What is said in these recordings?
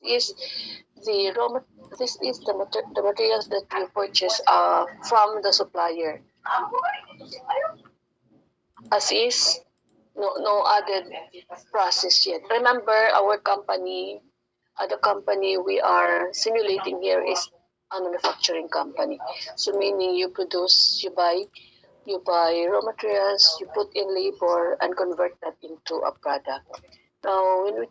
is the this is the materials that you purchase from the supplier, as is no added process yet. Remember, our company, the company we are simulating here is a manufacturing company. So meaning you buy raw materials, you put in labor, and convert that into a product. Now, when we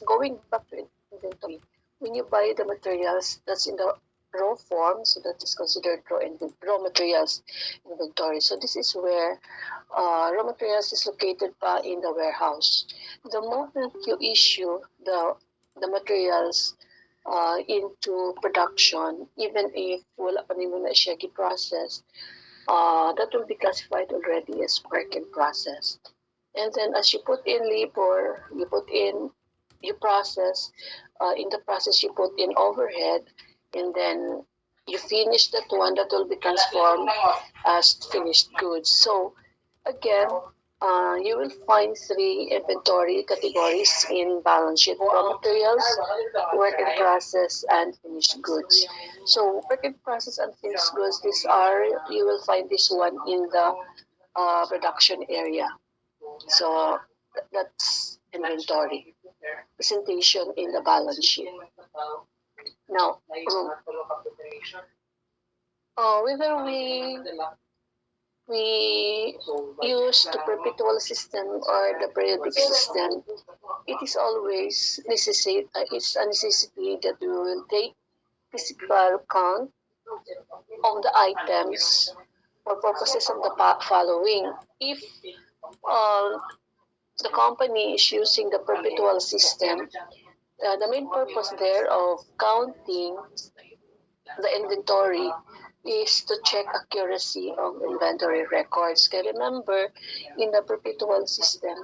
going back to inventory, when you buy the materials that's in the raw form, so that is considered raw materials inventory. So this is where raw materials is located in the warehouse. The moment you issue the materials into production, even if wala pa nimo na siya process, that will be classified already as work in process. And then as you put in labor, you process, in the process you put in overhead, and then you finish that one, that will be transformed as finished goods. So again, you will find three inventory categories in balance sheet: raw materials, work in process, and finished goods. So work in process and finished goods, you will find this one in the production area. So that's inventory presentation in the balance sheet. Now, whether we use the perpetual system or the periodic system, it is always necessary. It's a necessity that we will take physical count of the items for purposes of the following. If uh, the company is using the perpetual system, the main purpose there of counting the inventory is to check accuracy of inventory records. Can remember, in the perpetual system,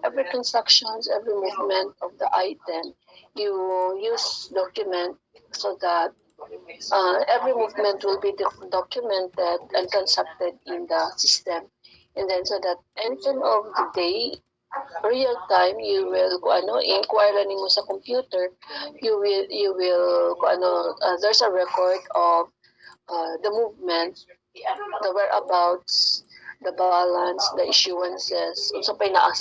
every transactions, every movement of the item, you use document so that every movement will be documented and transacted in the system. And then so that end of the day, real time, you will inquire learning mo sa computer, you will there's a record of the movement, the whereabouts, the balance, the issuances, unsa pay naa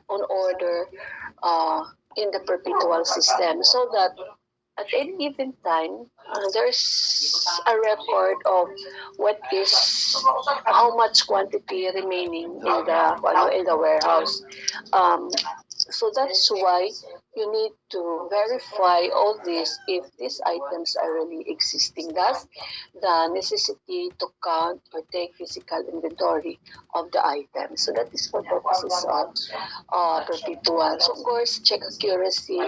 on order in the perpetual system, so that at any given time, there's a record of what is how much quantity remaining in the warehouse. So that's why you need to verify all this if these items are really existing. Thus, the necessity to count or take physical inventory of the items. So that is for purposes of perpetual. So of course, check accuracy,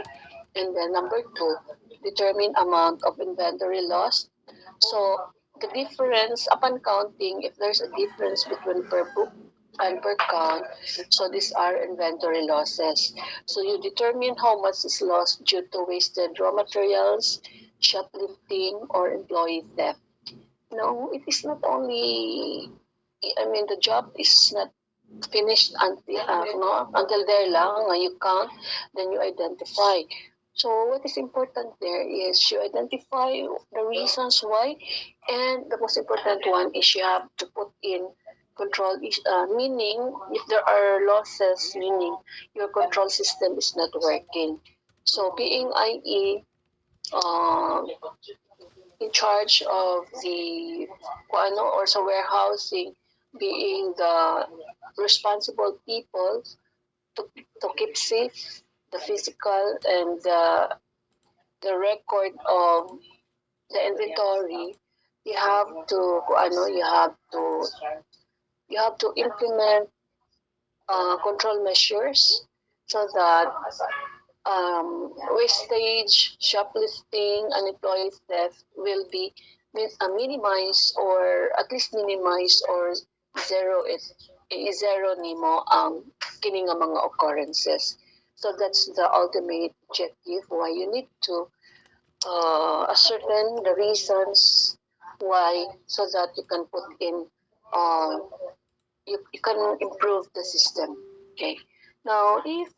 and then number two, determine amount of inventory lost. So the difference upon counting, if there's a difference between per book and per count, so these are inventory losses. So you determine how much is lost due to wasted raw materials, shoplifting, or employee theft. No, it is not only, I mean, the job is not finished until no, until there lang you count, then you identify. So what is important there is you identify the reasons why, and the most important one is you have to put in control, meaning if there are losses, meaning your control system is not working. So being IE in charge of the or sa warehousing, being the responsible people to, to keep safe the physical and the record of the inventory, you have to you have to implement control measures so that wastage, shoplifting, unemployed theft will be minimized, or at least minimized, or zero zero nimo ang kining nga mga occurrences. So that's the ultimate objective why you need to ascertain the reasons why, so that you can put in you can improve the system. Okay. Now, if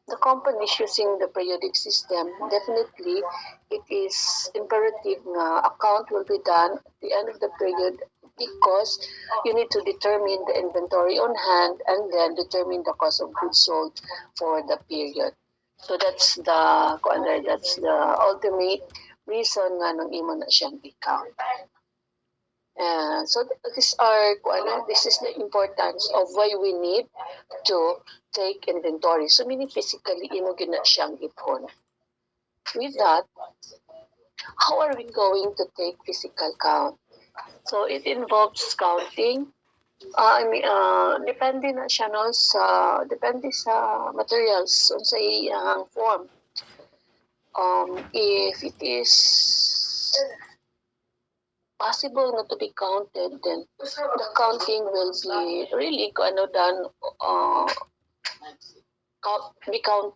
the companies using the periodic system, definitely it is imperative na account will be done at the end of the period because you need to determine the inventory on hand and then determine the cost of goods sold for the period. So that's the ultimate reason nga nung imo na siyang account. So this is the importance of why we need to take inventory. So meaning physically imo gina siyang ipon. With that, how are we going to take physical count? So it involves counting. Depende na siya no depende sa materials sa iyang form. If it is possible not to be counted, then the counting will be really done. We count.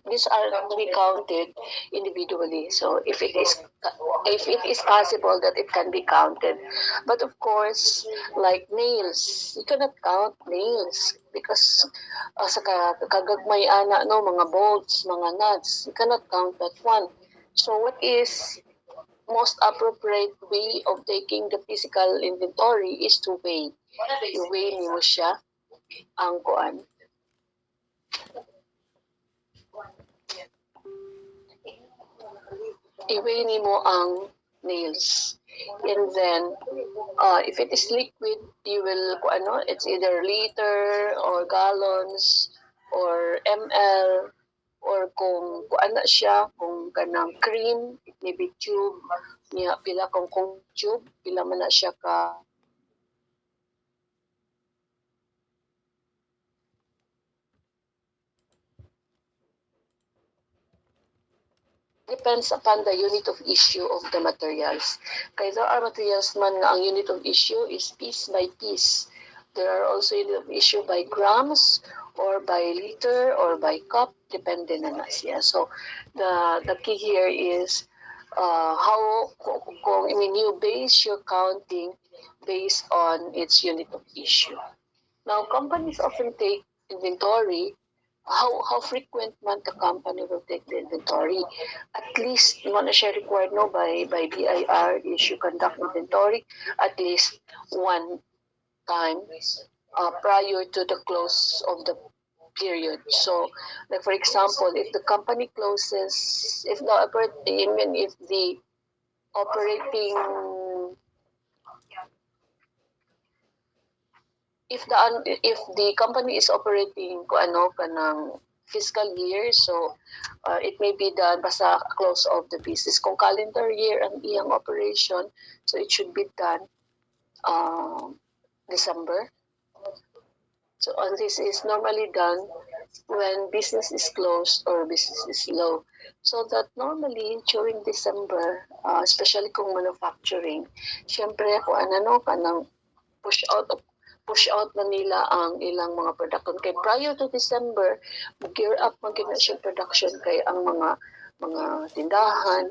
These are to be counted individually. So if it is possible that it can be counted, but of course, like nails, you cannot count nails because sa kagagmay ana no mga bolts, mga nuts, you cannot count that one. So what is most appropriate way of taking the physical inventory is to weigh. I-weigh mo siya ang kuan. I-weigh mo ang nails. And then, if it is liquid, you will, it's either liter or gallons or ml or kung na siya, kung kanang cream, it may be tube, niya pila kung tube, pila man na siya ka depends upon the unit of issue of the materials. Kaya there are materials man nga ang unit of issue is piece by piece. There are also unit of issue by grams or by liter or by cup, depende na siya. So the key here is how kung you base your counting based on its unit of issue. Now companies often take inventory. How frequent man the company will take the inventory? At least mo na siya required no by BIR is you conduct inventory at least one time prior to the close of the period. So, like for example, if the company closes, if the operating if the company is operating kanang fiscal year, so it may be done basta close of the business. Kung calendar year ang iyang operation, so it should be done December. So this is normally done when business is closed or business is low. So that normally during December, especially kung manufacturing, syempre kung kanang push out na nila ang ilang mga production. Kay prior to December, mag-gear up magina siya production kay ang mga tindahan,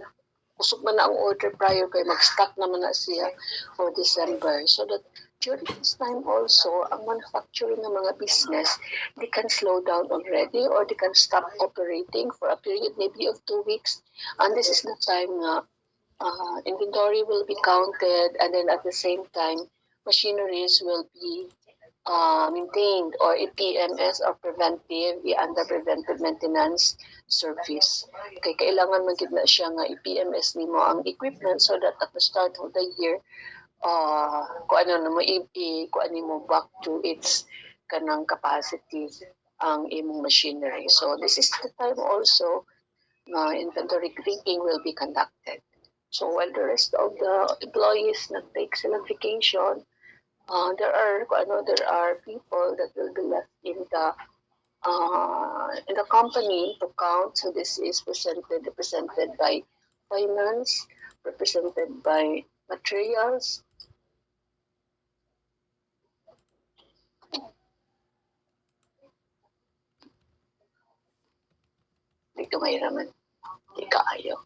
kusog man na ang order prior kay mag-stock naman na siya for December. So that during this time also, ang manufacturing ng mga business, they can slow down already or they can stop operating for a period maybe of 2 weeks. And this is the time na inventory will be counted and then at the same time, machineries will be maintained or EPMS or preventive, under preventive maintenance service. Okay, kailangan magid na siya nga EPMS nimo ang equipment so that at the start of the year, kung ano na mo kung ano mo back to its kanang capacity ang imong machinery. So this is the time also inventory cleaning will be conducted. So while the rest of the employees nag-take silang vacation, there are people that will be left in the company to count. So this is represented by finance, represented by materials. Dito mahiraman. Di kaayo.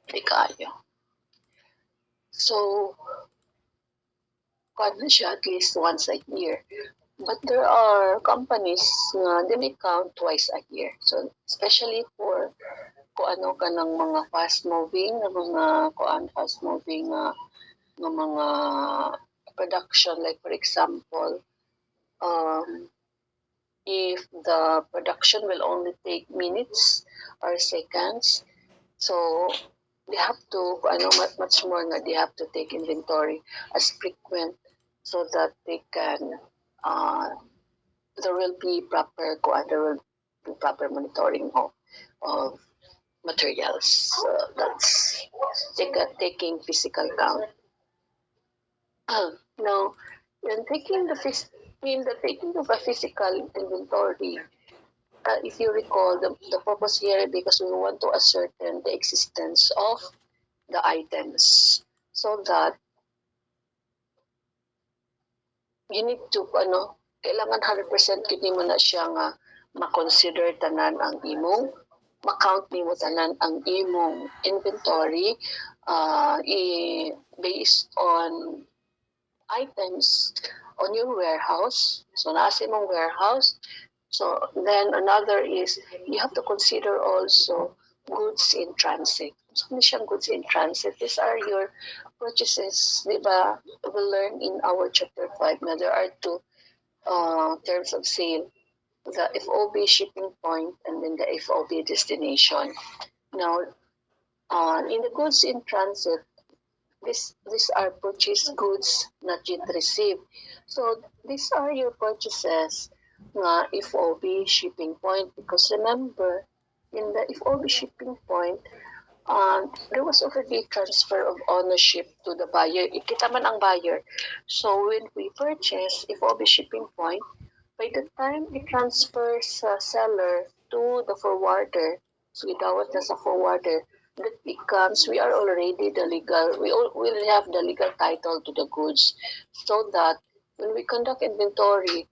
Di kaayo. So, kuan na siya at least once a year. But there are companies nga dili count twice a year. So especially for kung ano ka ng mga fast moving na mga fast moving ng mga production, like for example, if the production will only take minutes or seconds, so they have to much more nga they have to take inventory as frequent so that they can there will be proper monitoring of materials. So that's taking physical count. Now, when taking of a physical inventory, if you recall, the purpose here because we want to ascertain the existence of the items so that you need to kailangan 100% gid mo na siya nga ma-consider tanan ang imong ma-count nimo tanan ang imong inventory based on items on your warehouse. So nasa imong warehouse. So then another is you have to consider also goods in transit. So ano siyang goods in transit? These are your purchases, di ba? We'll learn in our chapter 5 na there are two terms of sale, the FOB shipping point and then the FOB destination. Now, in the goods in transit, these are purchased goods not yet received. So these are your purchases nga FOB shipping point because remember, in the FOB shipping point, there was already transfer of ownership to the buyer. Ikita man ang buyer. So when we purchase FOB shipping point, by the time it transfers sa seller to the forwarder, so idawat na sa forwarder, that becomes we are already the legal we will have the legal title to the goods so that when we conduct inventory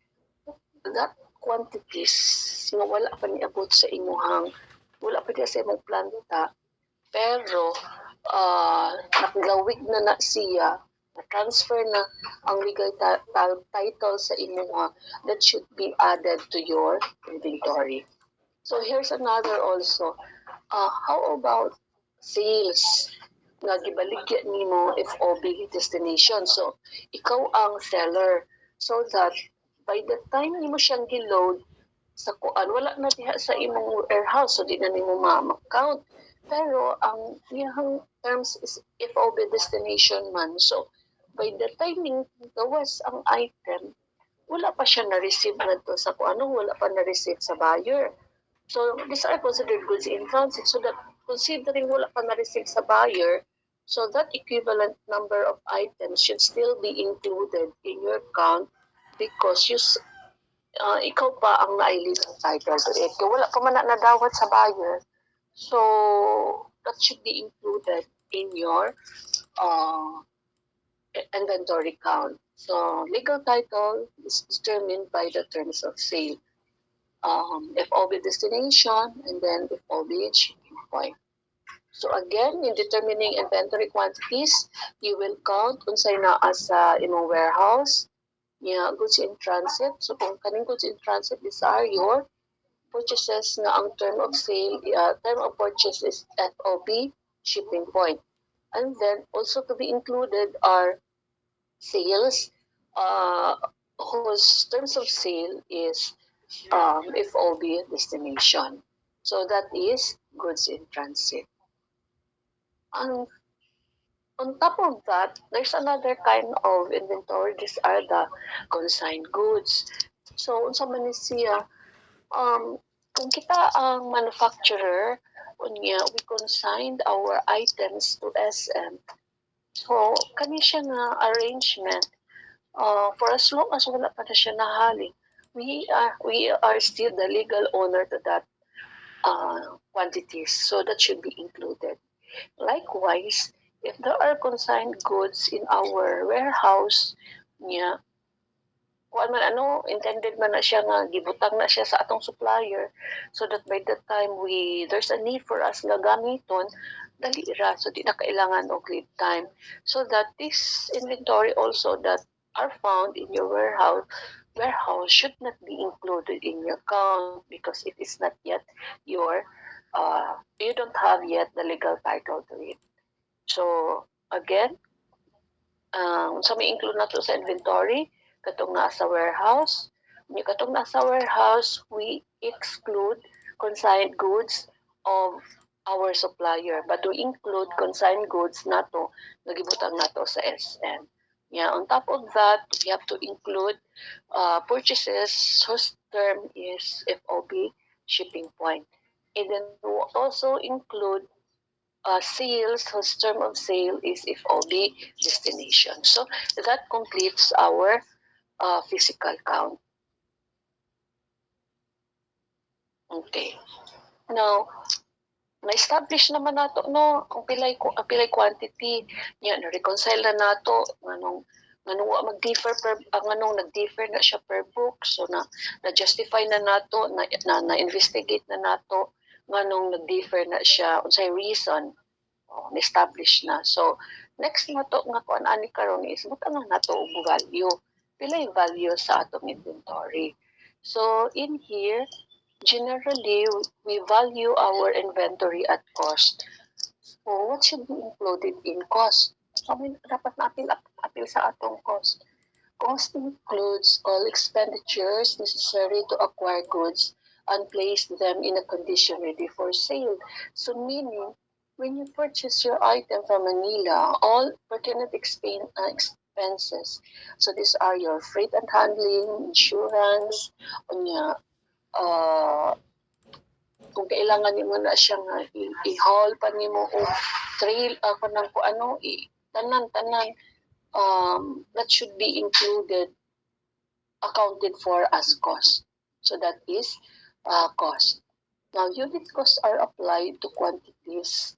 that quantities nga wala pa niabot sa imuhang wala pa diya sa imong planta pero naglawig na siya na-transfer na ang legal title sa imuha that should be added to your inventory. So here's another also. How about sales nga gibaligya nimo FOB destination? So ikaw ang seller so that by the time nimo siyang giload sa kuan wala na diha sa imong warehouse so di na nimo ma-count pero ang iyang terms is FOB destination man. So by the timing gawas ang item wala pa siya na-receive ngadto sa kuano wala pa na-receive sa buyer. So these are considered goods in transit so that considering wala pa na-receive sa buyer, so that equivalent number of items should still be included in your count because ikaw pa ang na-legal title to it. Kaya wala pa man nadawat sa buyer, so that should be included in your inventory count. So legal title is determined by the terms of sale. FOB destination and then FOB shipping point. So again, in determining inventory quantities, you will count unsay naa sa imong warehouse, goods in transit. So kung kaning goods in transit, these are your purchases nga ang term of sale, term of purchase is FOB shipping point. And then also to be included are sales whose terms of sale is FOB destination. So that is goods in transit. On top of that, there's another kind of inventory. These are the consigned goods. So, unsa man ni siya, kung kita ang manufacturer, unya, we consigned our items to SM. So, kani siya nga arrangement. For as long as wala pa na siya nahaling, we are still the legal owner to that quantities. So that should be included. Likewise, if there are consigned goods in our warehouse, kung man intended man na siya nga gibutang na siya sa atong supplier so that by the time there's a need for us nga gamiton dali ra so di na kailangan og lead time so that this inventory also that are found in your warehouse should not be included in your count because it is not yet your you don't have yet the legal title to it. So again, so may include na to sa inventory katong nasa warehouse. Yung katong nasa warehouse, we exclude consigned goods of our supplier, but we include consigned goods nato nagibutang nato sa SM. Yeah, on top of that, we have to include purchases whose term is FOB, shipping point. And then we also include sales whose term of sale is FOB, destination. So that completes our physical count. Okay. Now, na-establish naman nato no ang pilay quantity niya na reconcile na nato nganong wa mag-differ per nganong nag-differ na siya per book, so na justify na nato na investigate na nato nganong nag-differ na siya unsay reason. Na-establish na. So next nga to nga kuan ani karon is butang nato og value. Pila yung value sa atong inventory. So in here, generally, we value our inventory at cost. So, what should be included in cost? So, dapat na-apil sa atong cost. Cost includes all expenditures necessary to acquire goods and place them in a condition ready for sale. So, meaning, when you purchase your item from Manila, all pertinent expenses, so these are your freight and handling, insurance, unya, kung kailangan nimo na siya nga i-haul pa nimo o trail ako nang ko ano tanan that should be included, accounted for as cost. So that is cost. Now unit costs are applied to quantities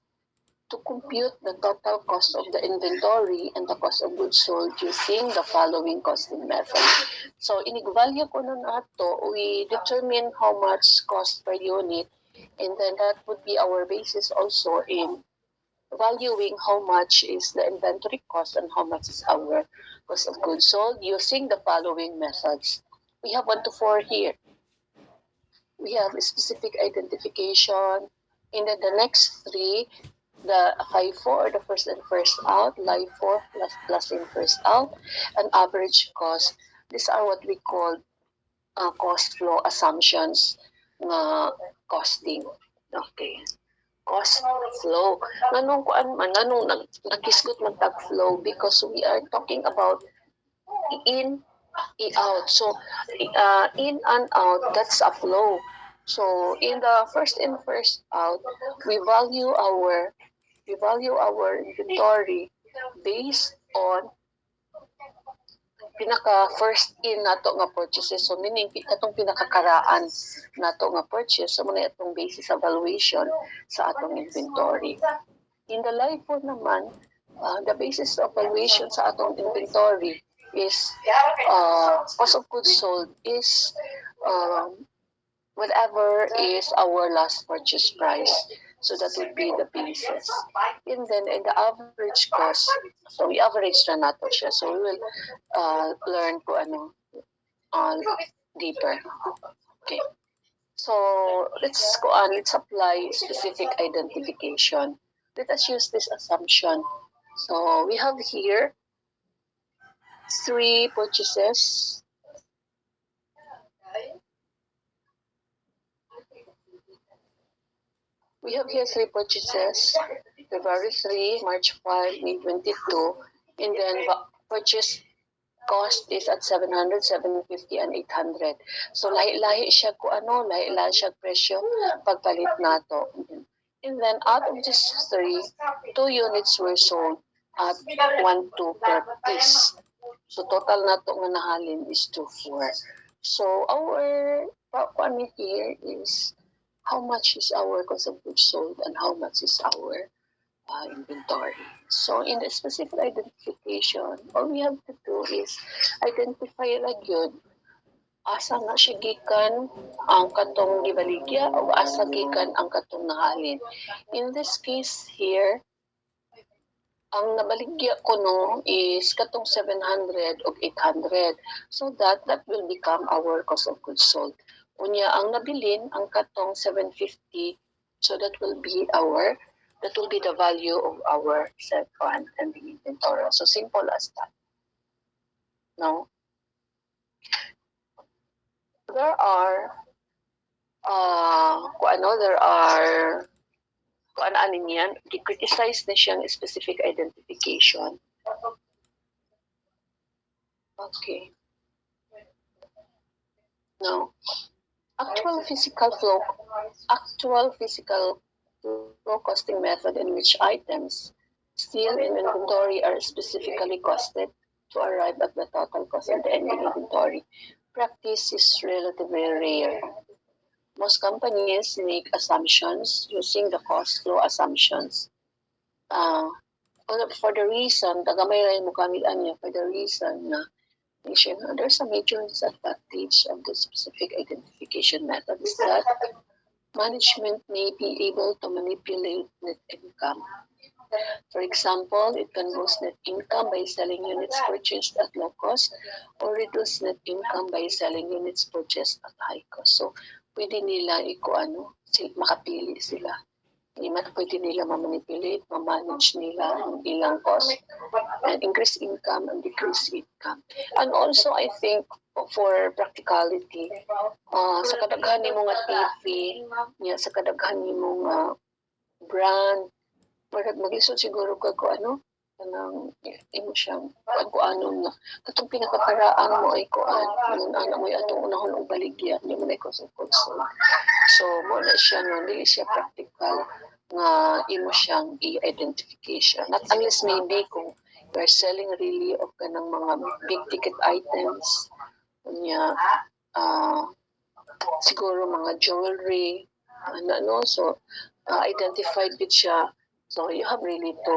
to compute the total cost of the inventory and the cost of goods sold using the following costing method. So inig-value ko na nato, we determine how much cost per unit, and then that would be our basis also in valuing how much is the inventory cost and how much is our cost of goods sold using the following methods. We have 1 to 4 here. We have a specific identification, and then the next three, the FIFO, or the first in first out, LIFO, plus in first out, and average cost. These are what we call cost flow assumptions na costing. Okay. Cost flow. Nanong kuan man nanong nagkisgot man tag flow because we are talking about in out. So in and out, that's a flow. So in the first in first out, we value our inventory based on pinaka first in nato nga purchases. So meaning katong pinakakaraan nato nga purchase, so muna itong basis evaluation sa atong inventory. In the LIFO naman, the basis of evaluation sa atong inventory is cost of goods sold is whatever is our last purchase price. So that would be the basis. And then in the average cost, so we average na nato siya. So we will learn ko ano deeper. Okay. So let's go on. Let's apply specific identification. Let us use this assumption. So we have here 3 purchases. We have here 3 purchases, February 3, March 5, May 22, and then purchase cost is at 700, 750, and 800. So lahi-lahi siya ko ano, lahi-lahi siya presyo pagpalit nato. And then out of these 3, 2 units were sold at 1.2 per piece. So total nato nga nahalin is 2.4. So our point here is how much is our cost of goods sold and how much is our inventory. So in the specific identification, all we have to do is identify ra gyud asa na siya gikan ang katong gibaligya o asa gikan ang katong nahalin. In this case here, ang nabaligya ko no is katong 700 o 800. So that will become our cost of goods sold. Unya ang nabilin ang katong 750, so that will be the value of our second and the inventory. So simple as that. No? There are there are kung ano yan, i-criticize na siyang specific identification. Okay. Now, actual physical flow costing method in which items still in inventory are specifically costed to arrive at the total cost of the ending inventory. Practice is relatively rare. Most companies make assumptions using the cost flow assumptions. For the reason, tagamay rin mo kami anya, for the reason na there's a major disadvantage of the specific identification method is that management may be able to manipulate net income. For example, it can boost net income by selling units purchased at low cost or reduce net income by selling units purchased at high cost. So, pwede nila makapili sila. Pwede nila ma-manipulate, ma-manage nila ang ilang cost and increase income and decrease income. And also, I think, for practicality, sa kadaghan ni mga TV, sa kadaghan ni mga brand, maglisod siguro ka kung kanang imo siyang kuan na katong pinakakaraan mo ay kuan ana mo atong unahon og baligya di mo na ko sa so mo na siya nga dili siya practical nga imo siyang i-identification not unless maybe kung you're selling really of kanang mga big ticket items kunya siguro mga jewelry so identified with siya. So you have really to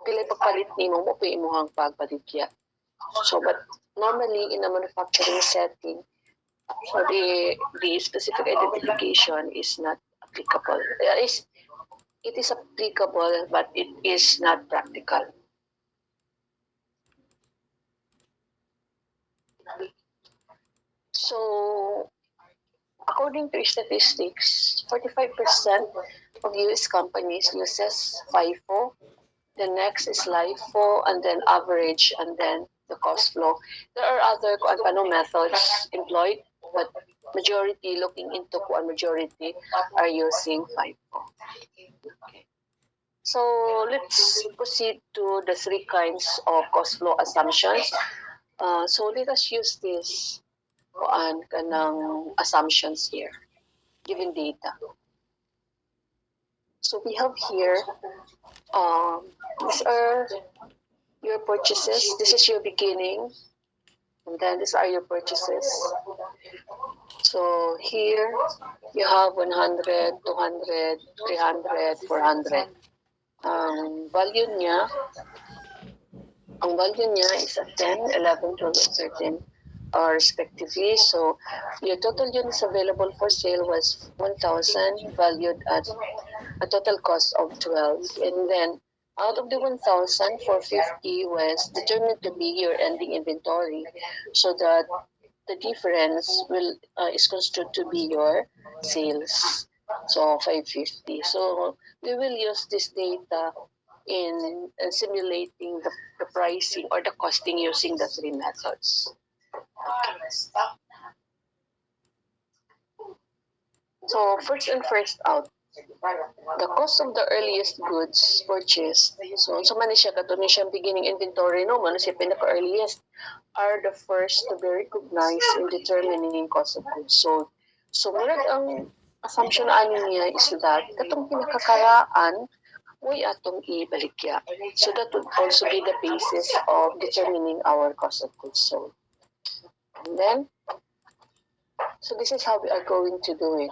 pila pagpalit nimo mo pa imong pagpaligya. So but normally in a manufacturing setting, so the specific identification is not applicable. It is applicable but it is not practical. So according to statistics, 45% of US companies uses FIFO. The next is LIFO, and then average, and then the cost flow. There are other methods employed, but majority looking into majority are using FIFO. Okay. So let's proceed to the three kinds of cost flow assumptions. So let us use this kanang assumptions here, given data. So we have here, these are your purchases. This is your beginning, and then these are your purchases. So here you have 100, 200, 300, 400. Ang value niya is at 10, 11, 12, 13. Respectively. So your total units available for sale was 1,000, valued at a total cost of 12. And then out of the 1,000, 450 was determined to be your ending inventory, so that the difference is construed to be your sales. So 550. So we will use this data in simulating the pricing or the costing using the three methods. So first out, the cost of the earliest goods purchased. So man siya katong siyang beginning inventory no, man siya pinaka-earliest are the first to be recognized in determining cost of goods sold. So murag ang assumption ani niya is that katong pinakakaraan mo'y atong ibaligya. So that would also be the basis of determining our cost of goods sold. And then, so this is how we are going to do it.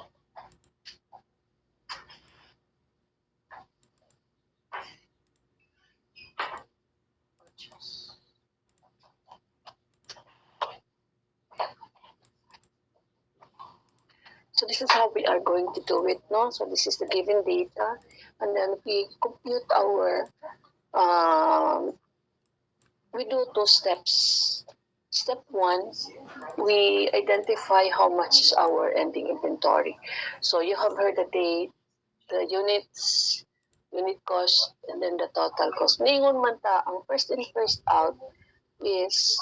So this is how we are going to do it, no? So this is the given data, and then we compute our, we do 2 steps. Step 1, we identify how much is our ending inventory. So you have heard the date, the units, unit cost, and then the total cost. Ningon man ta, ang first in first out is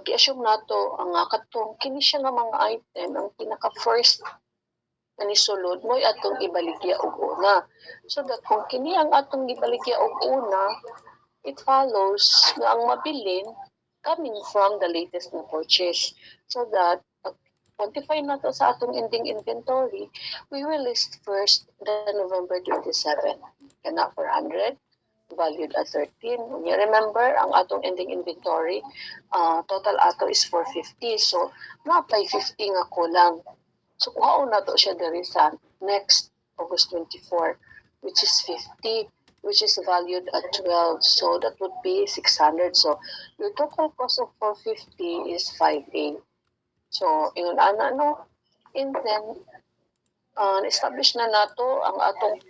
gi-assume nato ang katong kini siya nga mga item ang pinaka first na nisulod mo'y atong ibaligya og una. So that kung kini ang atong ibaligya og una, it follows na ang mabilin coming from the latest na purchase. So that pag quantify na to sa atong ending inventory, we will list first the November 27. Kana 400, valued at 13. When you remember, ang atong ending inventory, total ato is 450. So, na-apply 50 nga kulang. So, kuhaon na to siya diri sa next August 24, which is 50, which is valued at 12. So, that would be 600. So, your total cost of 450 is 5A. So, yun ana, no? And then, establish na nato ang atong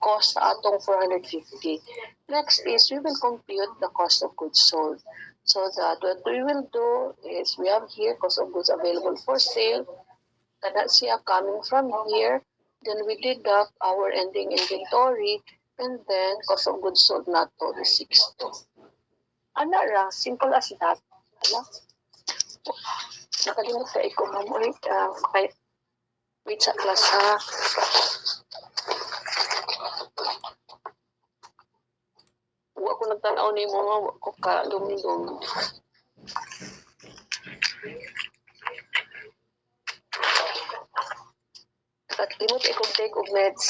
cost sa atong 450. Next is we will compute the cost of goods sold. So that what we will do is we have here cost of goods available for sale. Kana siya coming from here. Then we deduct our ending inventory and then cost of goods sold nato is 62. Ana ra, simple as that. Ala? Nakalimot ka ikaw mamulit. Wait sa class ha. Huwag ako nagtanaw ni mo nga, huwag ko ka-lumilong. At limot ikong take of meds.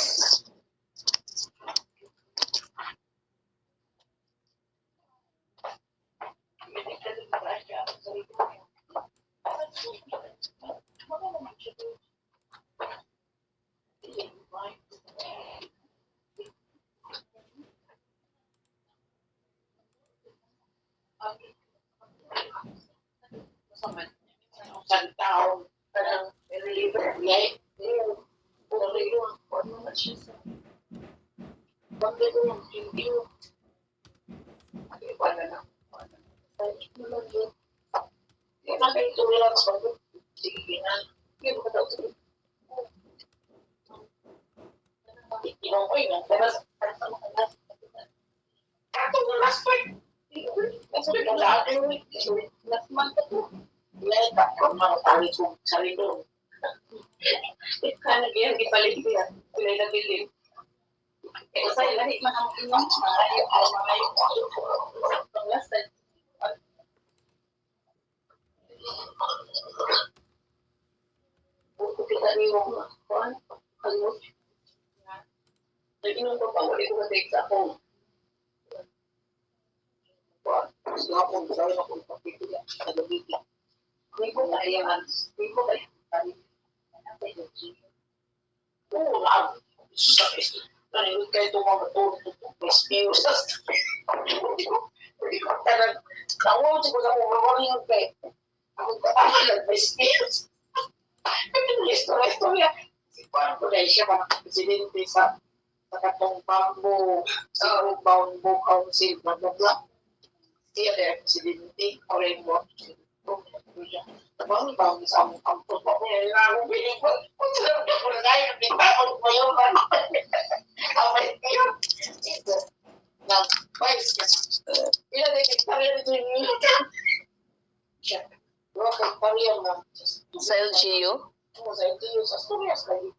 Sa LGU?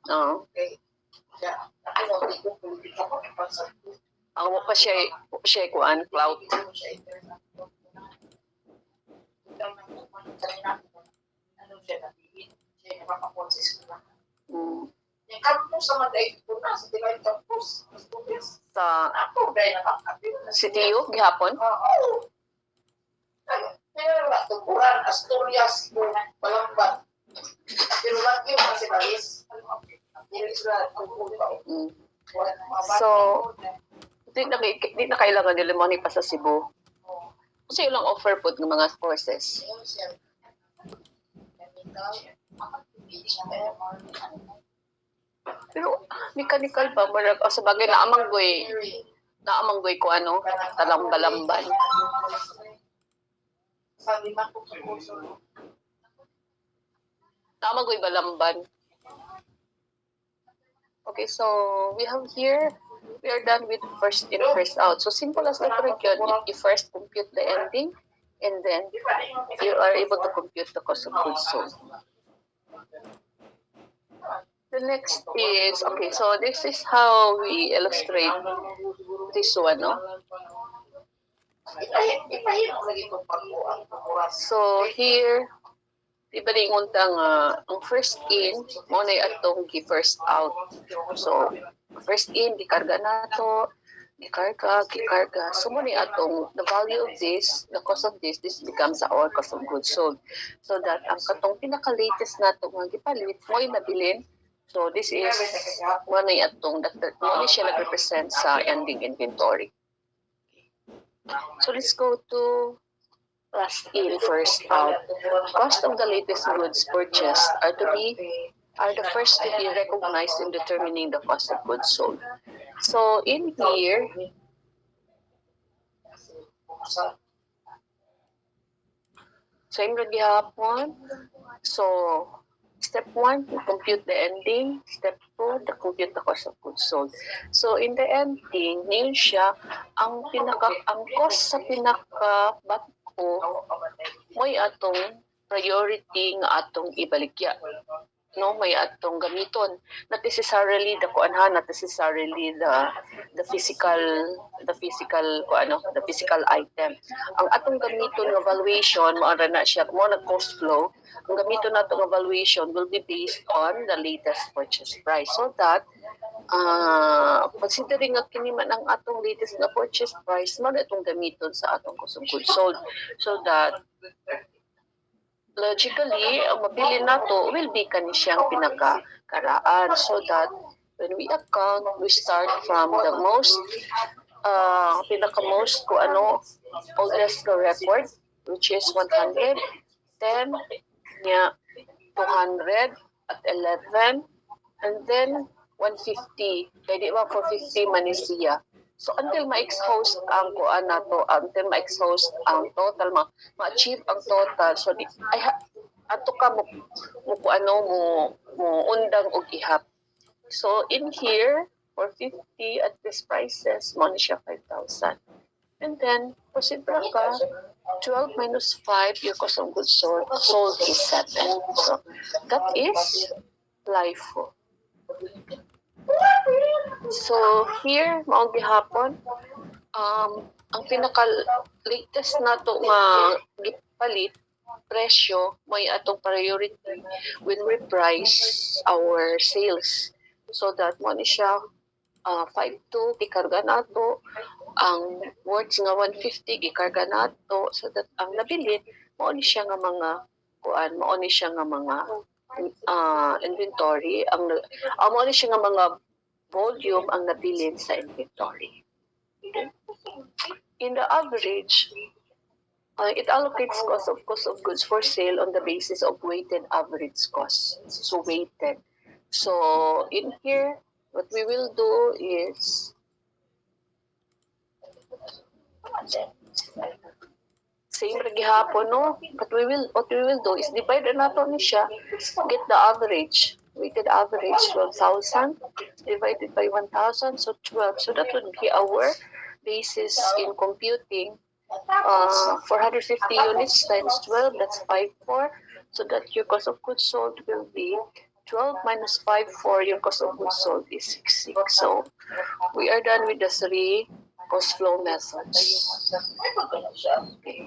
Oo. Ako mo pa siya kuan, cloud. Sa CTU, gihapon? Tukuran, Asturias, Balambad. Pero lagi yung kasi balis. So, di na kailangan nila money pa sa Cebu. Kasi ilang offer po ng mga courses. Pero mechanical ba marag sa bagay naamanggoy ko ano talambalamban. Sabi man ko sa kurso. Naamanggoy balamban. Okay, so we have here, we are done with first in, first out. So simple as that yun. You first compute the ending, and then you are able to compute the cost of goods sold. The next is, okay, so this is how we illustrate this one, no? So here, di ba ringon ta nga ang first in mo na atong gi first out. So first in gikarga nato, gikarga. So mo ni atong the value of this, the cost of this becomes our cost of goods sold. So that ang katong pinaka latest nato nga gipalit mo nabilin. So this is mo na atong mo ni siya nagrepresent sa ending inventory. So let's go to last in, first out. Cost of the latest goods purchased are the first to be recognized in determining the cost of goods sold. So in here, same ra gihapon. So step 1, you compute the ending. Step 2, the compute the cost of goods sold. So in the ending, ngayon siya ang cost sa pinaka may atong priority nga atong ibaligya, no? May atong gamiton, not necessarily the kuanhan, not necessarily the physical item. Ang atong gamiton nga valuation mo na siya mo na cost flow. Ang gamiton nato nga valuation will be based on the latest purchase price, so that considering nga kini man ang atong latest na purchase price mo na itong gamiton sa atong cost of goods sold, so that logically ang mabili nato will be kani siyang pinakakaraan, so that when we account, we start from the most pinaka-most oldest record, which is 100, then 200 at 11, and then 150. Kaya di ba 450 man is siya. So until ma-exhaust ang kuan nato, until ma-exhaust ang total, ma-achieve ang total. So ato ka mo undang og ihap. So in here, 450 at these prices, mo ni siya 5,000. And then, proceed ka, 12 minus 5, your cost of goods sold is 7. So, that is LIFO. So, here, maong gihapon, ang pinaka-latest na to nga gipalit, presyo, may atong priority when we price our sales. So, that mo ni siya 5.2, gikarga nato, ang words nga 150 gikarga nato, so that ang nabilin mao ni siya nga mga inventory, mao ni siya nga mga volume ang nabilin sa inventory. Okay. In the average, it allocates cost of goods for sale on the basis of weighted average cost. So weighted. So in here, what we will do is same ra gihapon, no? What we will do is divide nato ni siya, get the average, weighted average 12,000 divided by 1,000, so 12. So that would be our basis in computing 450 units times 12, that's 5.4. So that your cost of goods sold will be 12 minus 5.4, your cost of goods sold is 6.6. So we are done with the 3 cost flow methods. Okay.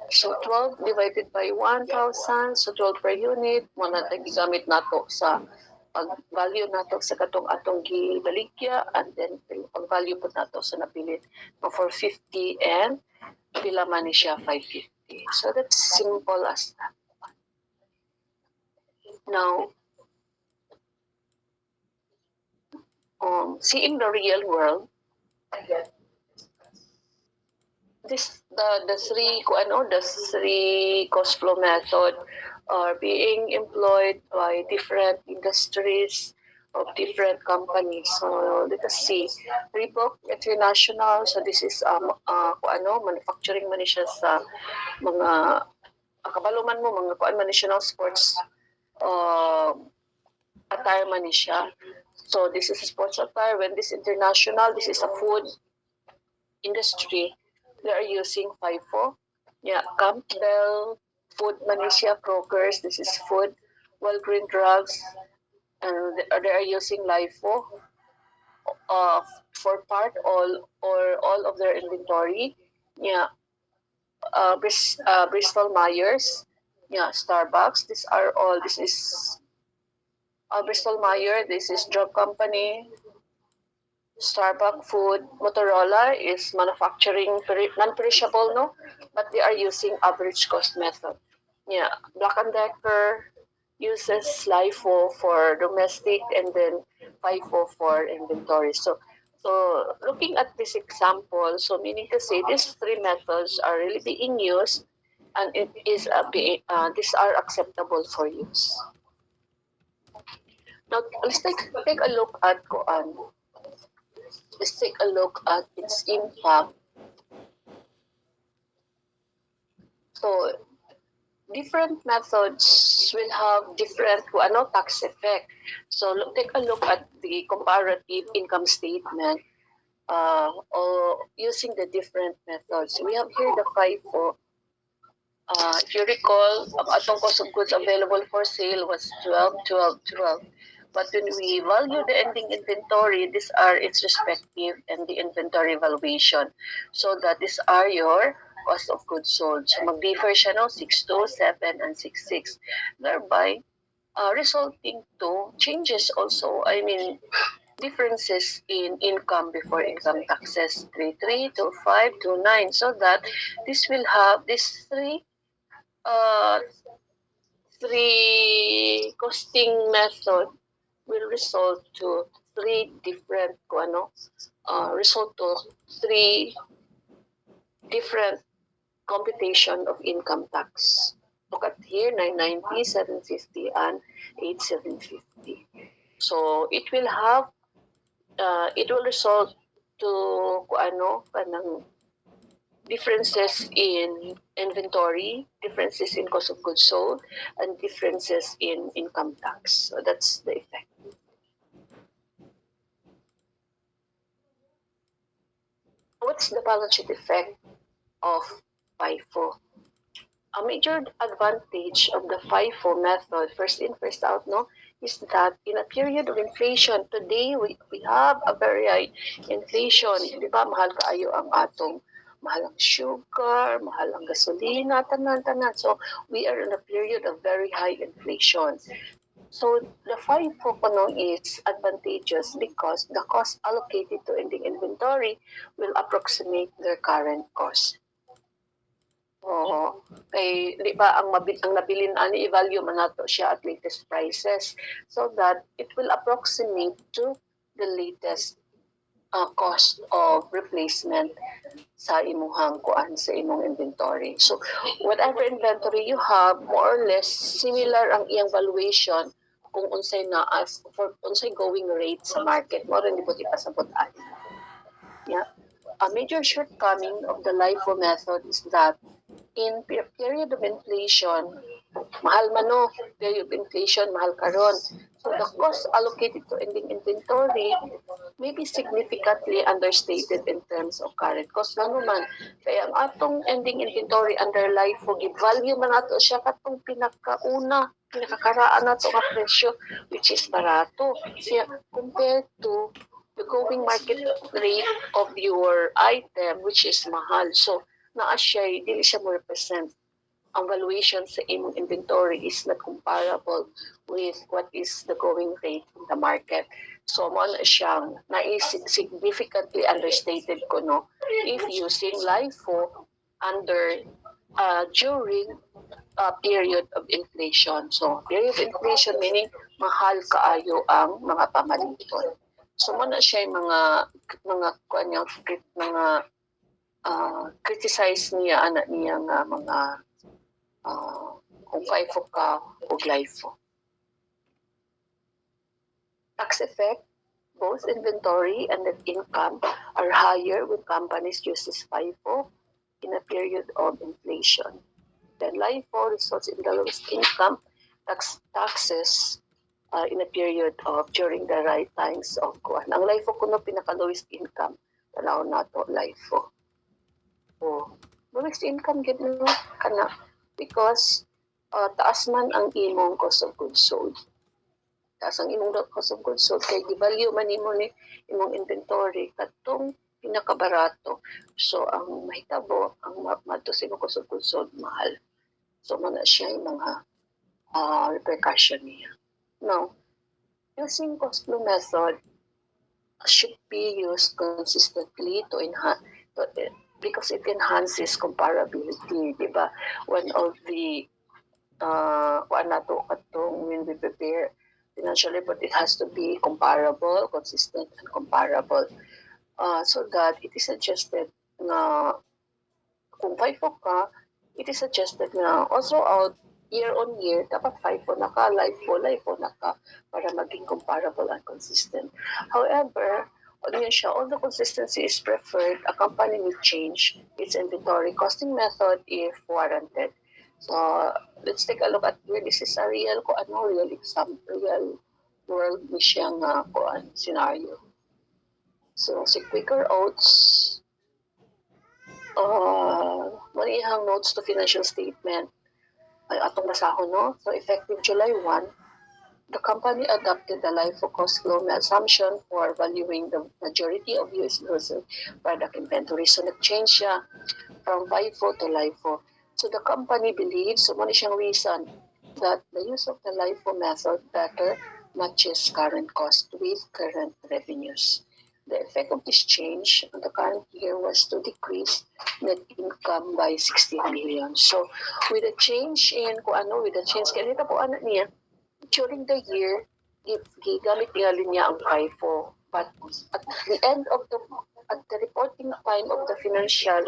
So 12 divided by 1,000, so 12 per unit, mo na gigamit nato sa pag-value nato sa katong atong gibaligya, and then pag-value po nato sa napilit ng 450 and pila man ni siya 550. So that's simple as that. Now, seeing the real world, the three cost flow method are being employed by different industries of different companies. So let us see. Reebok International, so this is manufacturing man siya sa mga kabaluman mo mga kuan man siya ng sports attire man siya. So this is a sports attire. When this international, this is a food industry. They are using FIFO. Yeah, Campbell, Food Malaysia, Kroger's, this is food, Walgreen Drugs, and they are using LIFO for part all or all of their inventory. Yeah, Bristol Myers, yeah, Starbucks. These are all. This is Bristol Myers. This is drug company. Starbucks Food, Motorola is manufacturing non-perishable, no, but they are using average cost method. Yeah, Black and Decker uses LIFO for domestic and then FIFO for inventory. So looking at this example, so meaning to say these three methods are really being used, and it is these are acceptable for use. Now let's take a look at Koan. Let's take a look at its impact. So different methods will have different tax effect. So take a look at the comparative income statement or using the different methods. We have here the FIFO. If you recall, ang atong cost of goods available for sale was 12, 12, 12. But when we value the ending inventory, these are its respective and the inventory valuation. So that these are your cost of goods sold. So mag-differ siya, no? 6.2, 7, and 6.6. Thereby, resulting to changes also. I mean, differences in income before income taxes, 3.3, 2.5, 2.9. So that this will have these three costing method will result to three different result to three different computation of income tax. Look at here, 990, 750, and 8750. So it will have it will result to kanang differences in inventory, differences in cost of goods sold, and differences in income tax. So that's the effect. What's the balance sheet effect of FIFO? A major advantage of the FIFO method, first in, first out, no, is that in a period of inflation, today we have a very high inflation. Di ba, mahal kaayo ang atong mahal ang sugar, mahal ang gasolina, tanan-tanan. So we are in a period of very high inflation. So the FIFO is advantageous because the cost allocated to ending inventory will approximate their current cost. Oo. Kay di ba ang nabilin ani i-value man nato siya at latest prices so that it will approximate to the latest cost of replacement sa imuhang kuan sa imong inventory. So whatever inventory you have, more or less similar ang iyang valuation kung unsay na as for unsay going rate sa market mo rin dibot ipasabot ani. Yeah. A major shortcoming of the LIFO method is that in period of inflation, mahal man no, period of inflation, mahal karon. So the cost allocated to ending inventory may be significantly understated in terms of current cost. Ano man, kaya ang atong ending inventory under LIFO, give-value man nato siya katong pinakakaraan nato nga presyo, which is barato. Siya, compared to the going market rate of your item, which is mahal. So, naa siya, dili siya mo represent ang valuation sa imong inventory is not comparable with what is the going rate in the market. So mo na siyang significantly understated ko no if using LIFO under during a period of inflation. So period of inflation meaning mahal kaayo ang mga pamaliton. So mo na siya yung mga kanyang mga criticize niya anak niya nga mga kung kung FIFO ka o LIFO. Tax effect, both inventory and net income are higher when companies use FIFO in a period of inflation. Then LIFO results in the lowest income taxes in a period of during the right times of kuan. Ang LIFO kuno pinaka lowest income tanaw nato LIFO. Oh, lowest income gid no kana because taas man ang imong cost of goods sold. Taas ang imong cost of goods sold kay gi-value man nimo ni imong inventory katong pinakabarato. So ang mahitabo ang madto sa imong cost of goods sold mahal. So mana siya yung mga repercussion niya. Now, using cost flow method should be used consistently to enhance because it enhances comparability, di ba? One of the when we prepare financial report, it has to be comparable, consistent, and comparable. So that it is suggested na kung FIFO ka, it is suggested na also out year on year, dapat FIFO na ka, LIFO na ka, para maging comparable and consistent. However, although consistency is preferred, a company will change its inventory costing method if warranted. So, let's take a look at here. This is a real world siyang scenario. So, si Quaker Oats, manihang notes to financial statement ay atong basahon, no? So, effective July 1, the company adopted the LIFO cost flow assumption for valuing the majority of US grocery product inventory. So, nag-change siya from FIFO to LIFO. So, the company believes, so muna siyang reason that the use of the LIFO method better matches current cost with current revenues. The effect of this change on the current year was to decrease net income by 16 million. So, with the change kanita po niya, during the year, gigamit niya ang FIFO. But at the end of at the reporting time of the financial,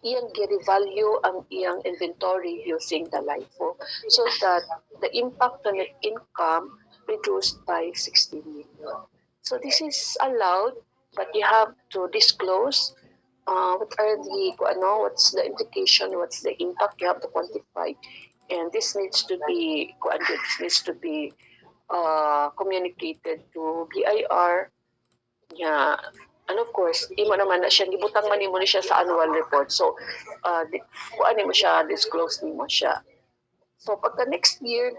iyang gi-revalue ang iyang inventory using the LIFO so that the impact on net income reduced by 16 million. So this is allowed, but you have to disclose what's the implication, what's the impact, you have to quantify. And this needs to be communicated to BIR. Yeah. And of course, imo naman na siya, gibutang man nimo ni siya sa annual report. So, kuan mo siya, disclose nimo siya. So, pagka next year,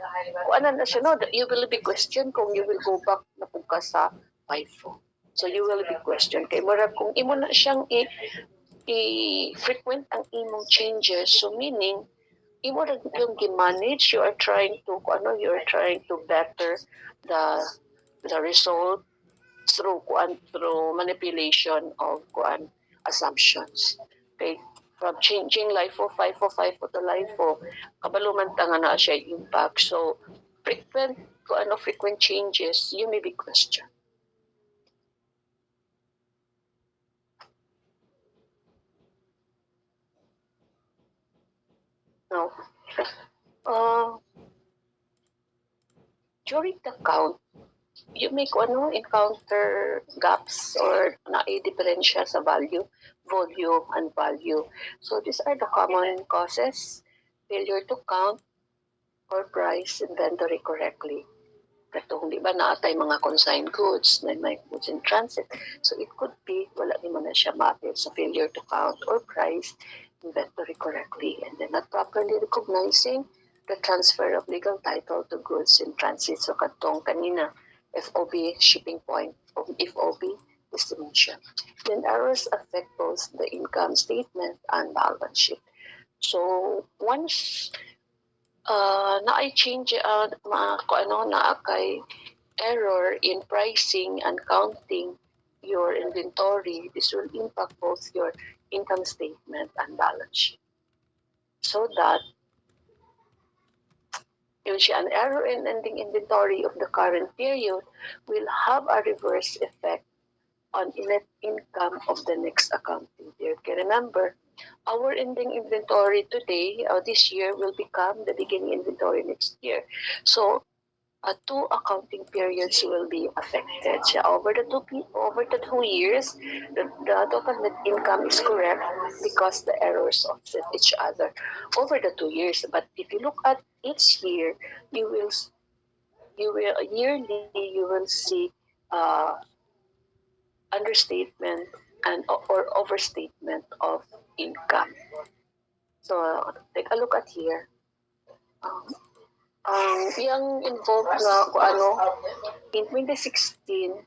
kuan na siya, no, you will be questioned kung you will go back na pugka sa FIFO. So, you will be questioned. Kay mura kung imo na siyang i-frequent ang imong changes, so meaning, imo na yung gi-manage, you are trying to better the result through manipulation of assumptions. Okay, from changing LIFO to LIFO, kabaluman tanga na siya impact. So frequent changes, you may be questioned. Now, during the count, you may encounter gaps or na-differential sa volume and value. So these are the common causes: failure to count or price inventory correctly. Katong di ba naatay mga consigned goods, may goods in transit. So it could be wala ni mo na siya mapit sa failure to count or price inventory correctly, and then not properly recognizing the transfer of legal title to goods in transit. So katong kanina, FOB, shipping point, of FOB, destination. Then errors affect both the income statement and balance sheet. So once na-change na-kay error in pricing and counting your inventory, this will impact both your income statement and balance sheet. So that an error in ending inventory of the current period will have a reverse effect on net income of the next accounting period. Okay, remember, Our ending inventory today, this year, will become the beginning inventory next year. So, two accounting periods will be affected. So over the 2 years, the total net income is correct because the errors offset each other over the 2 years. But if you look at each year, you will yearly you will see uh, understatement and or overstatement of income. So take a look at here. Um, yung involved na kung ano, in 2016,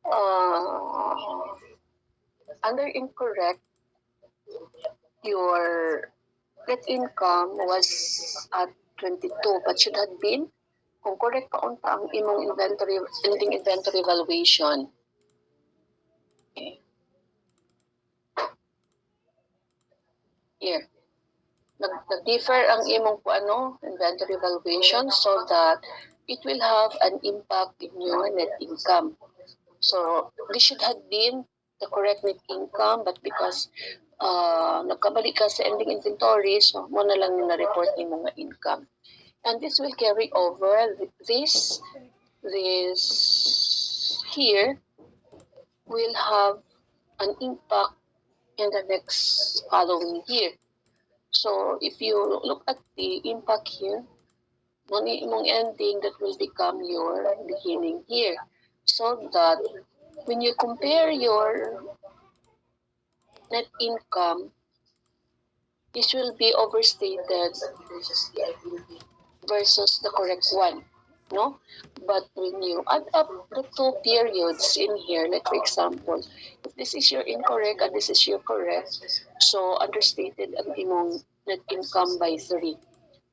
uh, under incorrect, your net income was at 22 but should have been, kung correct pa unta ang imong inventory, ending inventory valuation. Okay. Here. Nag-differ ang imong inventory valuation so that it will have an impact in your net income. So this should have been the correct net income, but because nagkabalik ka sa ending inventory, so mo na lang na-report ni mga income. And this will carry over this here will have an impact in the next following year. So if you look at the impact here, mong ending that will become your beginning here. So that when you compare your net income, this will be overstated versus the correct one, no? But when you add up the two periods in here, like for example, if this is your incorrect and this is your correct, so understated ang imong net income by 3.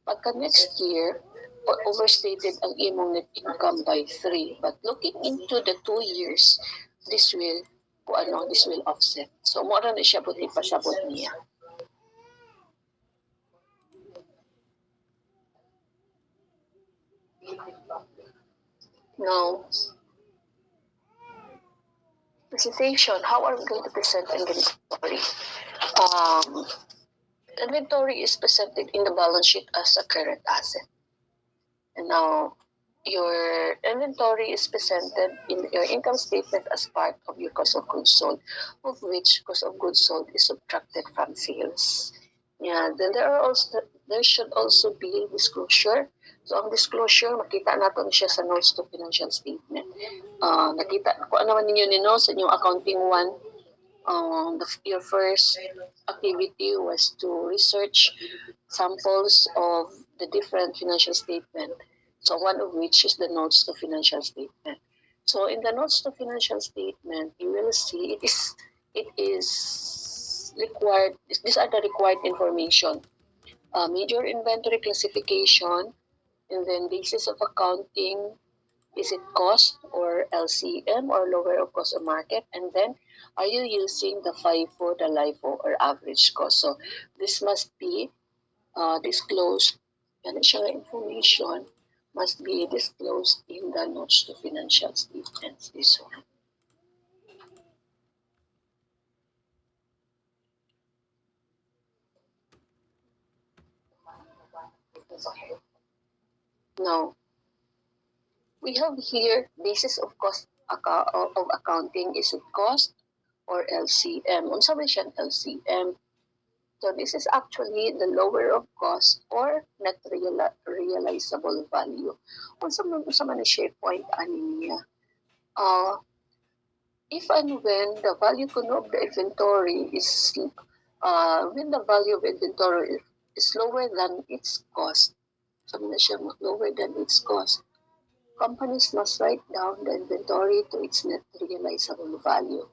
Pagka next year, overstated ang imong net income by 3. But looking into the 2 years, this will offset. So mo na siya buti pasabot niya. Now, presentation. How are we going to present inventory? Inventory is presented in the balance sheet as a current asset. And now, your inventory is presented in your income statement as part of your cost of goods sold, of which cost of goods sold is subtracted from sales. Yeah, then there should also be disclosure. So ang disclosure, makita natin siya sa notes to financial statement. Nakita ko naman ninyo ni no sa inyong accounting 1. Your first activity was to research samples of the different financial statement. So one of which is the notes to financial statement. So in the notes to financial statement, you will see it is required. These are the required information: major inventory classification, and then basis of accounting. Is it cost or LCM or lower of cost of market? And then, are you using the FIFO, the LIFO, or average cost? So this must be disclosed. Financial information must be disclosed in the notes to financial statements. This one. Now, we have here basis of cost of accounting. Is it cost or LCM? Unsa ba siyang LCM? So this is actually the lower of cost or net realizable value. Unsa man siya point ani niya? If and when the value kuno of the inventory is when the value of inventory is lower than its cost, so na siya lower than its cost, companies must write down the inventory to its net realizable value.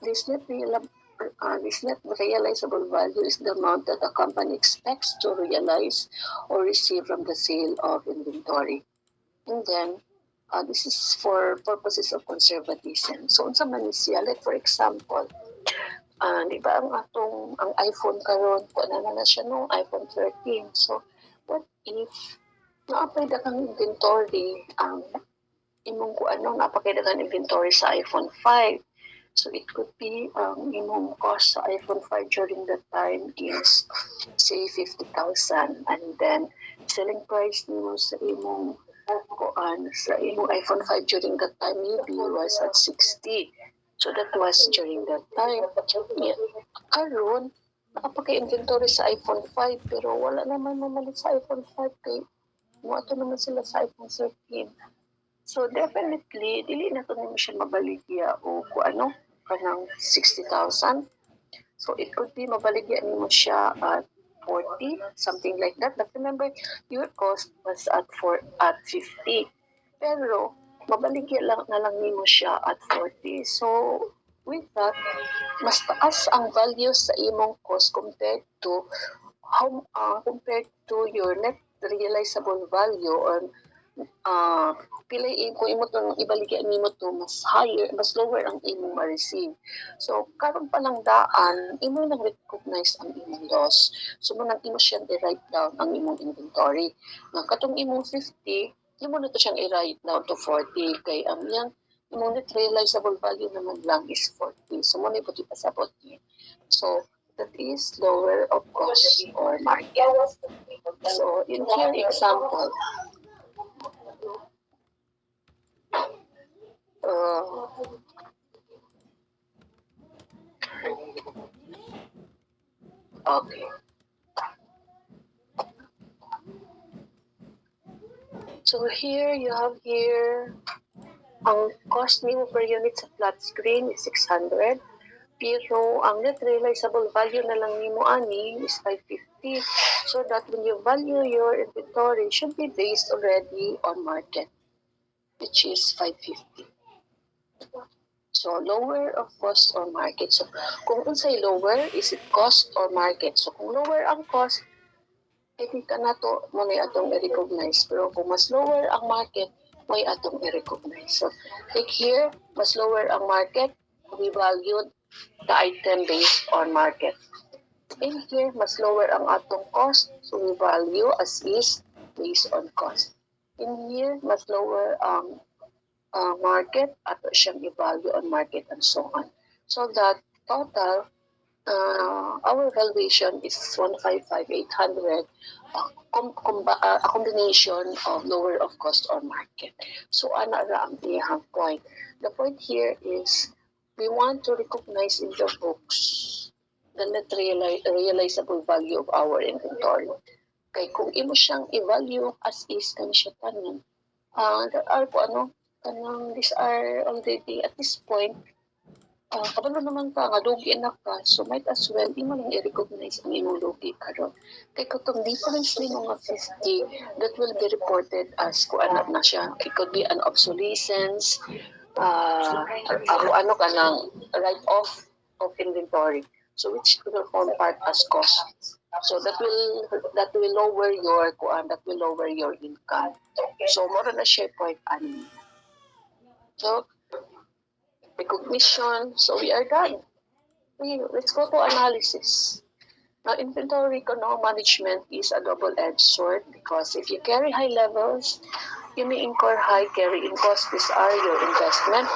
This net realizable value is the amount that a company expects to realize or receive from the sale of inventory. And then, this is for purposes of conservatism. So, unsa man siya? Like for example, di ba ang iPhone karon, kung na siya no, iPhone 13. So, what if naapay kang inventory ang imong napakay daghang inventory sa iPhone 5. So it could be imong cost sa iPhone 5 during that time is say 50,000, and then selling price nimo sa imong sa imong iPhone 5 during that time maybe was at 60. So that was during that time. Yeah. Karon nakapaka-inventory sa iPhone 5 pero wala naman mamalit sa iPhone 5 kay mo ato naman sila sa iPhone 13. So definitely dili na to nimo siya mabaligya o kung ano kanang 60,000. So it could be mabaligya nimo siya at 40, something like that. But remember, your cost was at 50. Pero mabaligya lang na lang nimo siya at 40. So with that, mas taas ang value sa imong cost compared to your net realizable value or piliin kung imo tong ibaligya nimo to mas lower ang imong ma-receive. So karon pa lang daan imo nang recognize ang imong loss. So mo nang imo siyang i-write down ang imong inventory. Nga katong imong 50, imo na to siyang i-write down to 40 kay ang yang imong net realizable value naman lang is 40. So mo na ipot ipasabot niya. So that is lower of cost or market. So in here example, okay. So here you have ang cost nimo per unit sa flat screen is 600. Pero ang net realizable value na lang nimo ani is 550. So that when you value your inventory should be based already on market, which is 550. So lower of cost or market. So kung unsay lower, is it cost or market? So kung lower ang cost, hindi ka na to mo na atong i-recognize. Pero kung mas lower ang market, may atong i-recognize. So like here, mas lower ang market, we valued the item based on market. In here, mas lower ang atong cost, so we value as is based on cost. In here, mas lower ang market, ato siyang i-value on market and so on. So that total, our valuation is 155,800, a combination of lower of cost or market. So ana ra ang iyang point. The point here is we want to recognize in the books the net realizable value of our inventory. Kay kung imo siyang i-value as is kan siya tanan, there are these are already at this point kabalo naman ka nga lugi na ka, so might as well imo lang i-recognize ang imong lugi karon. Kay katong difference ni mga 50 that will be reported as kung na siya. It could be an obsolescence, ano ka ng write-off of inventory. So which will form part as cost. So that will lower your income. So more na siya point ani. So recognition. So we are done. Let's go to analysis. Now, inventory management is a double-edged sword because if you carry high levels, you may incur high carrying costs. These are your investment.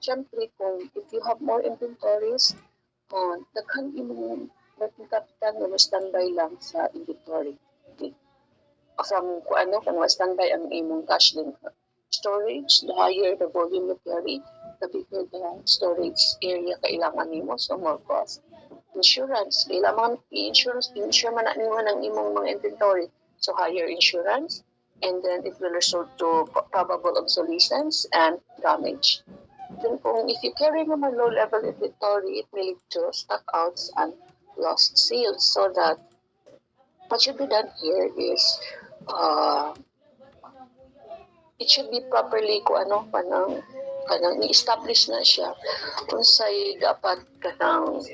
Siyempre, if you have more inventories, daghan imong working capital na standby lang sa inventory. Kung standby ang imong cash din. Storage, the higher the volume you carry, the bigger the storage area kailangan nimo, so more cost. Insurance, kailangan insure man nimo ng imong mga inventory, so higher insurance, and then it will result to probable obsolescence and damage. Then if you carry naman low level inventory, it may lead to stockouts and lost sales. So that what should be done here is it should be properly kanang i-establish na siya unsay dapat kanang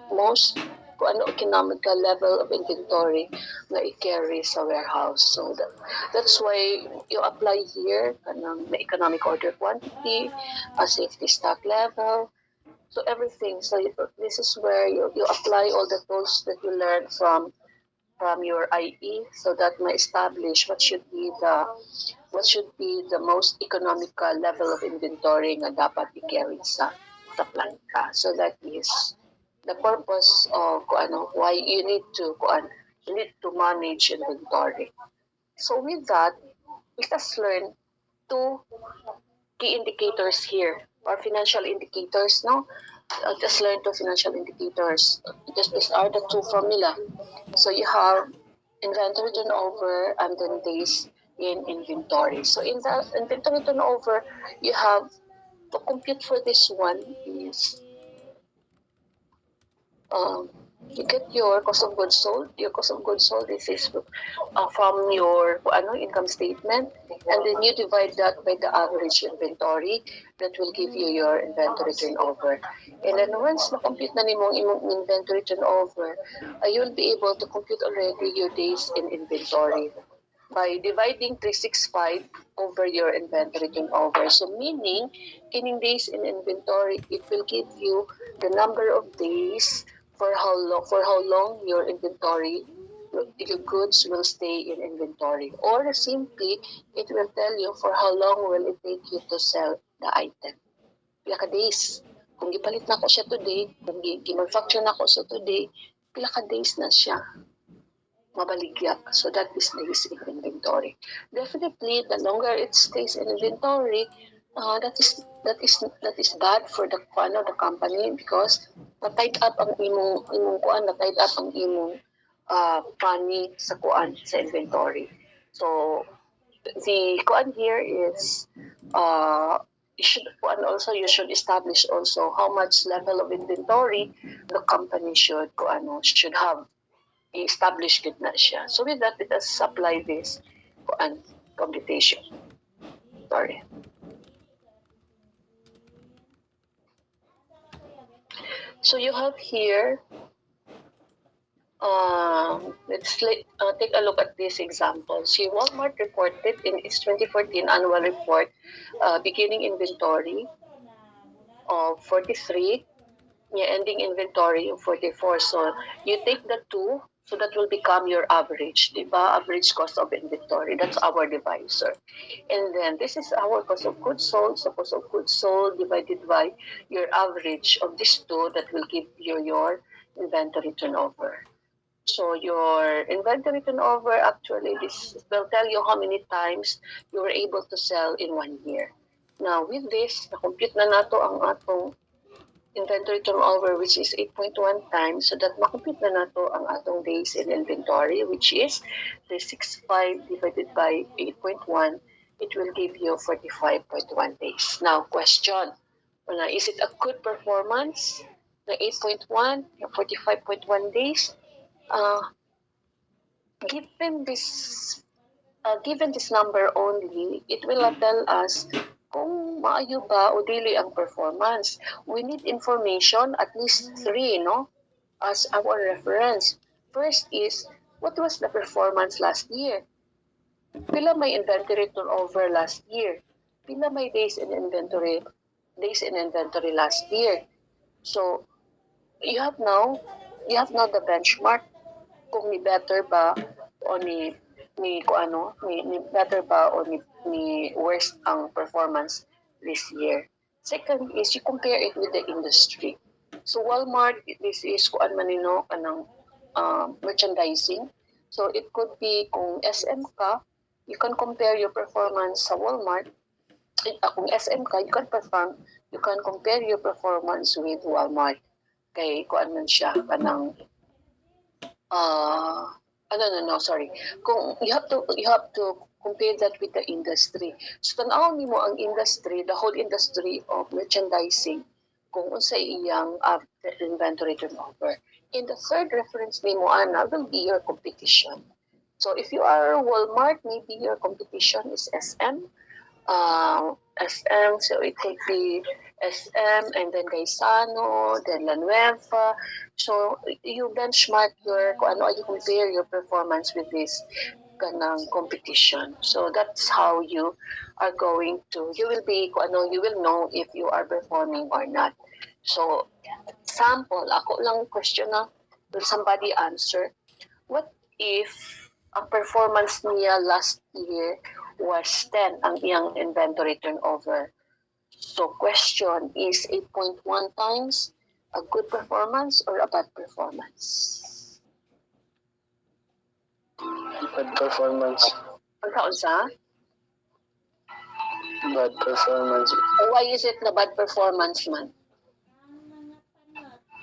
most economical level of inventory na i-carry sa warehouse. So that's why you apply here kanang economic order quantity, a safety stock level, so everything. So this is where you apply all the tools that you learn from your IE, so that may establish what should be the what should be the most economical level of inventory nga dapat i-carry sa planta. So that is the purpose of why you need to manage inventory. So with that, let us learn two key indicators here, or financial indicators, no? Just learn two financial indicators. Just these are the two formula. So you have inventory turnover and then days in inventory. So in the inventory turnover, you have to compute for this one is you get your cost of goods sold. Your cost of goods sold is from your income statement, and then you divide that by the average inventory. That will give you your inventory turnover. And then once na-compute na nimong imong inventory turnover, you will be able to compute already your days in inventory by dividing 365 over your inventory turnover. So meaning, kining days in inventory, it will give you the number of days for how long your inventory, your goods will stay in inventory. Or simply, it will tell you for how long will it take you to sell the item. Pila ka days. Kung gipalit na ko siya today, kung gi-manufacture na ko siya today, pila ka days na siya mabaligya. So that is days in inventory. Definitely, the longer it stays in inventory, that is bad for the company because na-tied up ang na-tied up ang imong money sa inventory. So the here is you should establish also how much level of inventory the company should have i-establish good na siya. So with that, let us apply this computation. Sorry. So you have here, let's take a look at these examples. See, Walmart reported in its 2014 annual report beginning inventory of 43, ending inventory of 44. So you take the two, so that will become your average, diba? Average cost of inventory. That's our divisor. And then this is our cost of goods sold. So cost of goods sold divided by your average of these two, that will give you your inventory turnover. So your inventory turnover, actually, this will tell you how many times you were able to sell in 1 year. Now, with this, na-compute na nato ang atong inventory turnover, which is 8.1 times, so that makompute na nato ang atong days in inventory, which is 365 divided by 8.1. It will give you 45.1 days. Now, question, is it a good performance? The 8.1, 45.1 days? Given this number only, it will tell us kung maayo ba o dili ang performance. We need information, at least 3, no, as our reference. First is, what was the performance last year? Pila may inventory turnover last year? Pila may days in inventory last year? So you have now the benchmark kung ni better ba o ni better ba o ni worst ang performance this year. Second is you compare it with the industry. So Walmart, this is kuan man kanang merchandising. So it could be kung SM ka, you can compare your performance sa Walmart. Kung SM ka, you can compare your performance with Walmart. Kay kuan man siya kanang sorry. Kung you have to compare that with the industry. So tanaw nimo ang industry, the whole industry of merchandising, kung unsay iyang inventory turnover. In the third reference nimo ana will be your competition. So if you are Walmart, maybe your competition is SM. SM, so it could be SM and then Gaisano, then La Nueva. So you benchmark you compare your performance with this kanang competition. So that's how you are going to, you will know if you are performing or not. So sample, ako lang question na, will somebody answer? What if ang performance niya last year was 10 ang iyang inventory turnover. So question is 8.1 times a good performance or a bad performance? Bad performance. Unsa? Bad performance. Why is it na bad performance man?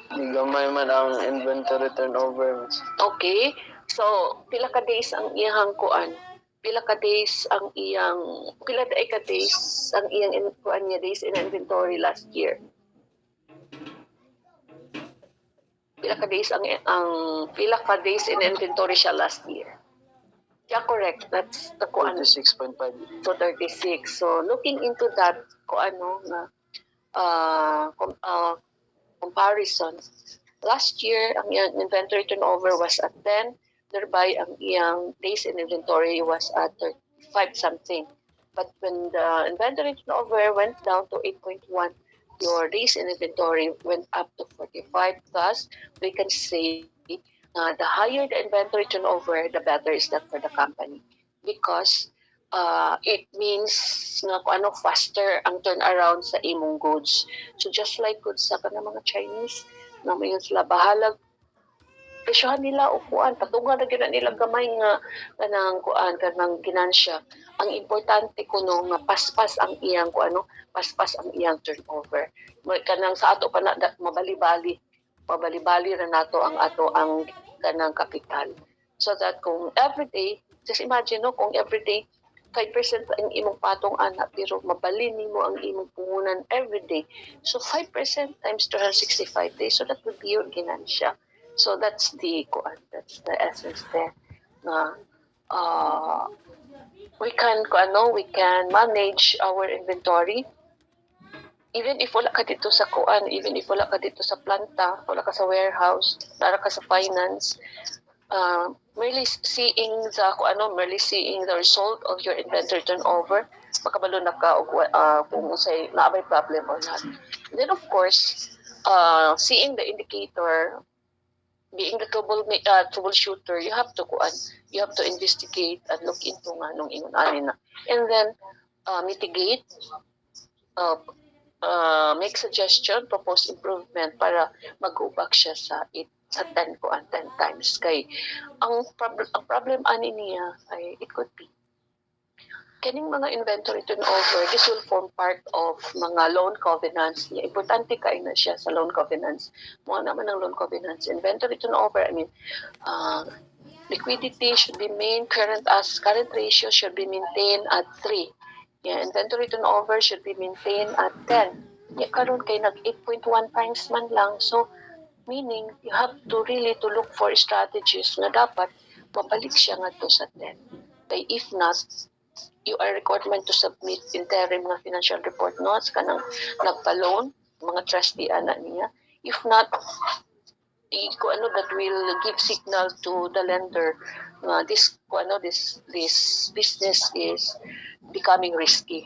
Gamay man ang inventory turnover. Okay. So, pila ka days ang iyang kuan? Pila ka days ang iyang kuan niya days in inventory last year? Pila ka days in inventory siya last year? Yeah, correct. That's the kuan. 36.5. So 36. So looking into that kuano na comparison, last year ang iyang inventory turnover was at 10, thereby ang iyang days in inventory was at 35 something. But when the inventory turnover went down to 8.1, your days in inventory went up to 45. Thus, we can say the higher the inventory turnover, the better is that for the company, because it means nga kung ano faster ang turnaround sa imong goods. So just like goods sa kanang mga Chinese, na mayon sila bahalag presyohan nila o kuan patungan na gyud nila gamay nga kanang ginansya. Ang importante kuno nga paspas ang iyang paspas ang iyang turnover. Kanang sa ato pa na mabali-bali ra nato ang kanang kapital. So that kung everyday, just imagine no, kung everyday 5% ang imong patong ana pero mabalin nimo ang imong pungunan everyday. So 5% times 365 days, so that would be your ginansya. So that's the essence there. We can manage our inventory even if wala ka dito sa even if wala ka dito sa planta, wala ka sa warehouse, wala ka sa finance, merely seeing the result of your inventory turnover, makabalo na ka kung say naabay problem or not. And then of course, seeing the indicator, being the troubleshooter, you have to investigate and look into nga nung ingon ani na, and then mitigate, make suggestion, propose improvement para mag-go back siya sa 10 times kay ang problem ani niya ay it could be kaning mga inventory turnover. This will form part of mga loan covenants. Importante kay na siya sa loan covenants. Mo naman ang loan covenants. Inventory turnover, liquidity should be maintained, current ratio should be maintained at 3. Yeah, inventory turnover should be maintained at 10. Yeah, karon kay nag 8.1 times man lang. So meaning you have to really to look for strategies na dapat mabalik siya ngadto sa 10. Kay if not, you are required to submit interim nga financial report notes kanang nagpa-loan, mga trustee ana niya. If not, that will give signal to the lender this business is becoming risky.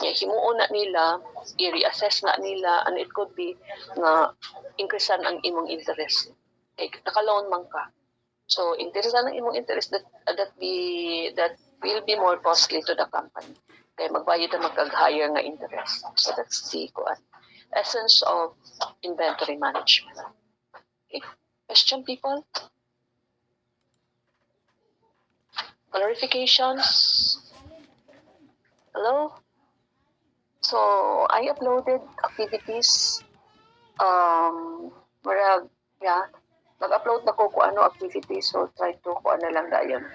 Yeah, himuon na nila, i-reassess na nila, and it could be nga increasean ang imong interest. Naka-loan man ka. So, interest ang imong interest that will be more costly to the company. Kaya magbayad na magkag-higher nga interest. So, that's the essence of inventory management. Okay. Question, people? Clarifications? Hello? So, I uploaded activities. Nag-upload na ko kung ano activities. So, try to kung ano lang dayon.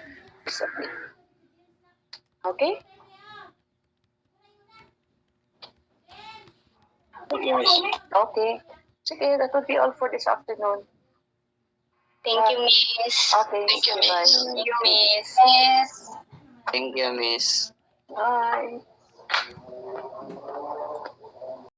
Submit. Okay? Okay. Sige, that would be all for this afternoon. Thank you, Miss. Okay. Thank you, bye. Miss. Thank you, Miss. Thank you, Miss. Bye.